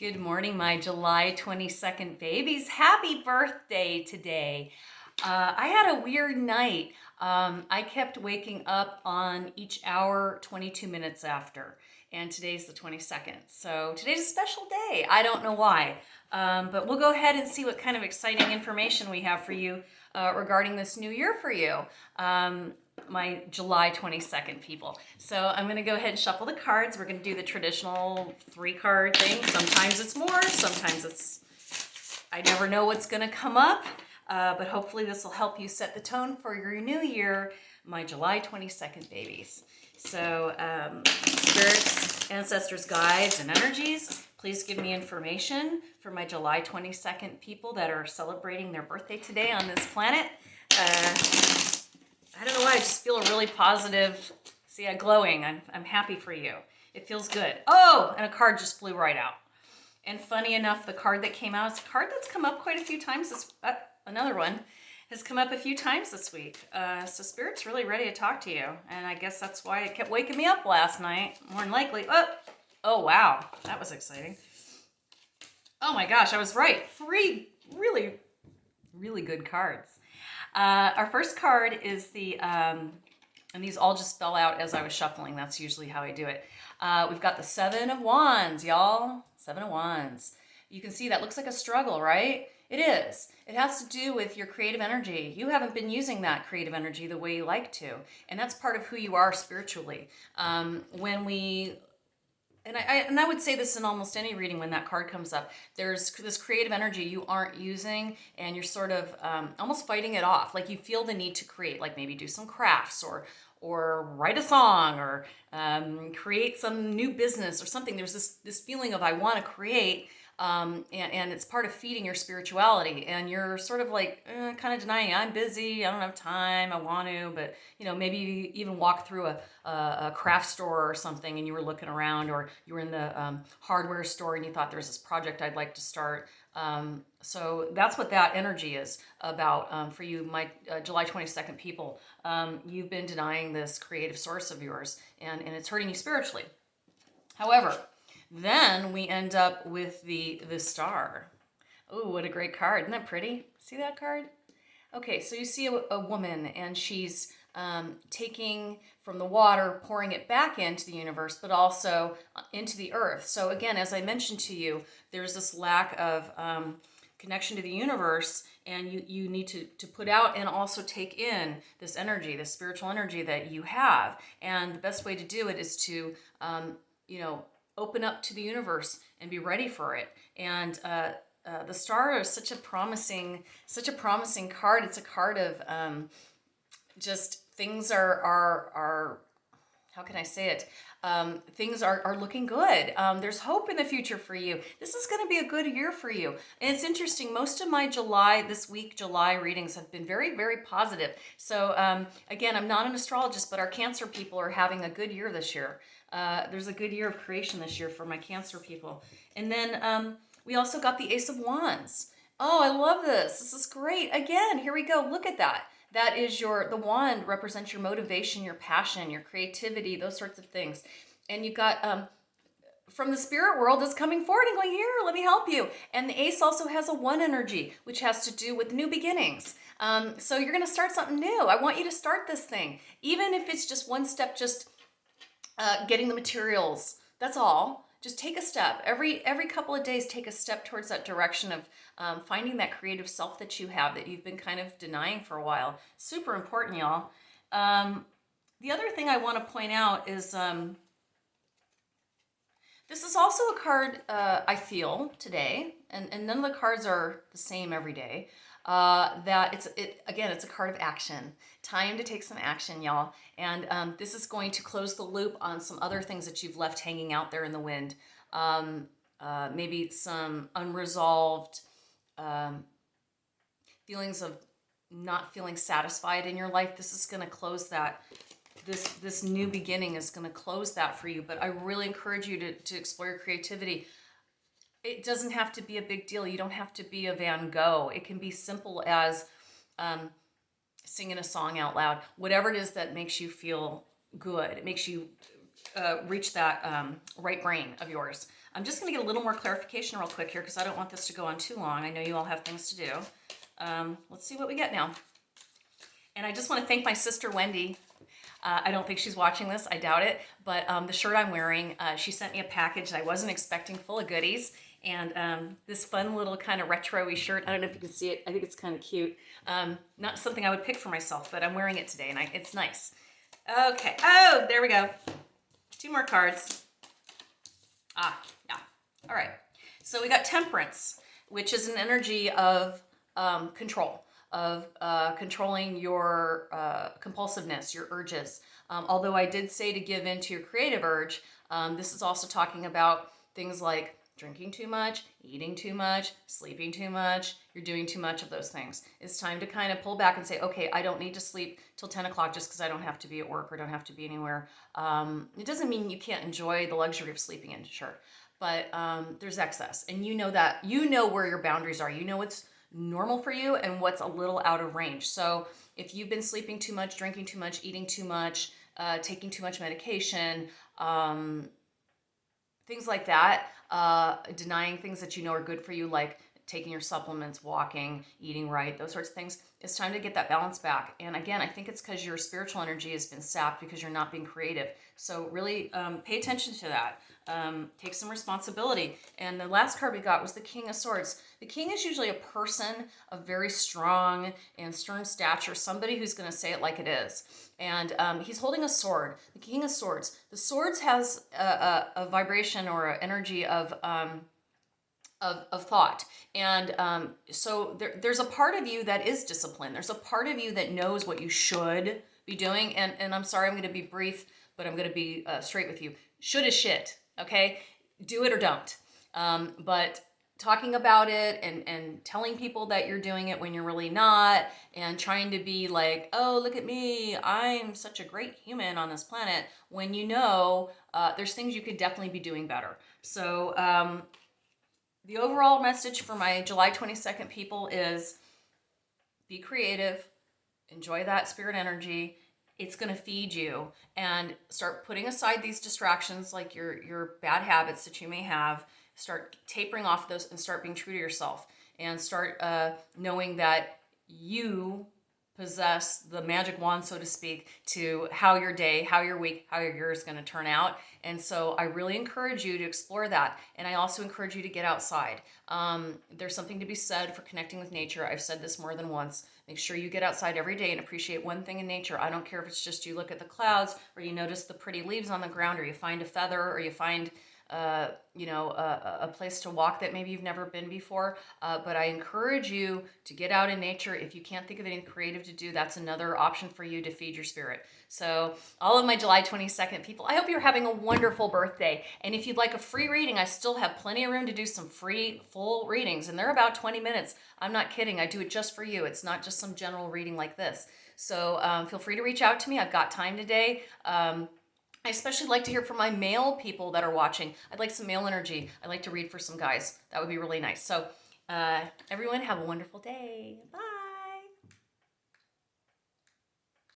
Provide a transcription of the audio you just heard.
Good morning, my July 22nd babies. Happy birthday today. I had a weird night. I kept waking up on each hour 22 minutes after, and today's the 22nd. So today's a special day. I don't know why, but we'll go ahead and see what kind of exciting information we have for you regarding this new year for you. My July 22nd people. So I'm going to go ahead and shuffle the cards. We're going to do the traditional 3-card thing. Sometimes it's more, sometimes it's, I never know what's going to come up, but hopefully this will help you set the tone for your new year, my July 22nd babies. So spirits, ancestors, guides, and energies, please give me information for my July 22nd people that are celebrating their birthday today on this planet. I don't know why, I just feel a really positive, see, glowing. I'm happy for you. It feels good. Oh, and a card just flew right out. And funny enough, the card that came out is a card that's come up quite a few times. Another one has come up a few times this week. So Spirit's really ready to talk to you. And I guess that's why it kept waking me up last night, more than likely. Oh wow, that was exciting. Oh my gosh, I was right. 3 really, really good cards. Our first card is the, and these all just fell out as I was shuffling. That's usually how I do it. We've got the 7 of Wands, y'all. 7 of Wands. You can see that looks like a struggle, right? It is. It has to do with your creative energy. You haven't been using that creative energy the way you like to. And that's part of who you are spiritually. And I would say this in almost any reading when that card comes up, there's this creative energy you aren't using and you're sort of almost fighting it off. Like you feel the need to create, like maybe do some crafts or write a song or create some new business or something. There's this feeling of I want to create, and it's part of feeding your spirituality. And you're sort of like kind of denying, I'm busy, I don't have time, I want to, but maybe you even walk through a craft store or something and you were looking around, or you were in the hardware store and you thought there's this project I'd like to start. So that's what that energy is about for you, my July 22nd people. You've been denying this creative source of yours, and it's hurting you spiritually. However, then we end up with the star. Oh, what a great card. Isn't that pretty? See that card? Okay, so you see a woman, and she's taking from the water, pouring it back into the universe, but also into the earth. So again, as I mentioned to you, there's this lack of connection to the universe, and you need to put out and also take in this energy, this spiritual energy that you have. And the best way to do it is to, open up to the universe and be ready for it. And the star is such a promising card. It's a card of just things are how can I say it? Things are looking good. There's hope in the future for you. This is going to be a good year for you. And it's interesting, most of my July readings have been very, very positive. So again, I'm not an astrologist, but our Cancer people are having a good year this year. There's a good year of creation this year for my Cancer people. And then we also got the Ace of Wands. Oh, I love this. This is great. Again, here we go. Look at that. That is the wand represents your motivation, your passion, your creativity, those sorts of things. And you got, from the spirit world is coming forward and going, here, let me help you. And the ace also has a 1 energy, which has to do with new beginnings. So you're going to start something new. I want you to start this thing. Even if it's just one step, just getting the materials. That's all. Just take a step. Every couple of days, take a step towards that direction of finding that creative self that you have that you've been kind of denying for a while. Super important, y'all. The other thing I want to point out is this is also a card I feel today, and none of the cards are the same every day. That it's a card of action. Time to take some action, y'all. And this is going to close the loop on some other things that you've left hanging out there in the wind. Maybe some unresolved feelings of not feeling satisfied in your life. This is going to close that. This new beginning is going to close that for you. But I really encourage you to explore your creativity. It doesn't have to be a big deal. You don't have to be a Van Gogh. It can be simple as singing a song out loud. Whatever it is that makes you feel good. It makes you reach that right brain of yours. I'm just going to get a little more clarification real quick here because I don't want this to go on too long. I know you all have things to do. Let's see what we get now. And I just want to thank my sister, Wendy. I don't think she's watching this. I doubt it. But the shirt I'm wearing, she sent me a package that I wasn't expecting, full of goodies. And this fun little kind of retro-y shirt. I don't know if you can see it. I think it's kind of cute. Not something I would pick for myself, but I'm wearing it today, and it's nice. Okay. Oh, there we go. 2 more cards. Yeah. All right. So we got Temperance, which is an energy of control, of controlling your compulsiveness, your urges. Although I did say to give in to your creative urge, this is also talking about things like drinking too much, eating too much, sleeping too much. You're doing too much of those things. It's time to kind of pull back and say, okay, I don't need to sleep till 10 o'clock just because I don't have to be at work or don't have to be anywhere. It doesn't mean you can't enjoy the luxury of sleeping in, sure. But there's excess. And you know that, you know where your boundaries are. You know what's normal for you and what's a little out of range. So if you've been sleeping too much, drinking too much, eating too much, taking too much medication, things like that, denying things that you know are good for you, like taking your supplements, walking, eating right, those sorts of things, it's time to get that balance back. And again, I think it's because your spiritual energy has been sapped because you're not being creative. So really pay attention to that. Take some responsibility. And the last card we got was the King of Swords. The King is usually a person of very strong and stern stature, somebody who's going to say it like it is. And he's holding a sword, the King of Swords. The swords has a vibration or an energy of thought. And so there's a part of you that is disciplined. There's a part of you that knows what you should be doing. And I'm sorry, I'm going to be brief, but I'm going to be straight with you. Should is shit, okay? Do it or don't. But talking about it and telling people that you're doing it when you're really not, and trying to be like, oh, look at me, I'm such a great human on this planet, when you know there's things you could definitely be doing better. So the overall message for my July 22nd people is be creative, enjoy that spirit energy. It's going to feed you, and start putting aside these distractions like your bad habits that you may have. Start tapering off those and start being true to yourself, and start knowing that you possess the magic wand, so to speak, to how your day, how your week, how your year is going to turn out. And so I really encourage you to explore that. And I also encourage you to get outside. There's something to be said for connecting with nature. I've said this more than once. Make sure you get outside every day and appreciate one thing in nature. I don't care if it's just you look at the clouds, or you notice the pretty leaves on the ground, or you find a feather, or you find a place to walk that maybe you've never been before. But I encourage you to get out in nature. If you can't think of anything creative to do, that's another option for you to feed your spirit. So all of my July 22nd people, I hope you're having a wonderful birthday. And if you'd like a free reading, I still have plenty of room to do some free full readings. And they're about 20 minutes. I'm not kidding. I do it just for you. It's not just some general reading like this. So feel free to reach out to me. I've got time today. I especially like to hear from my male people that are watching. I'd like some male energy. I'd like to read for some guys. That would be really nice. So everyone have a wonderful day. Bye.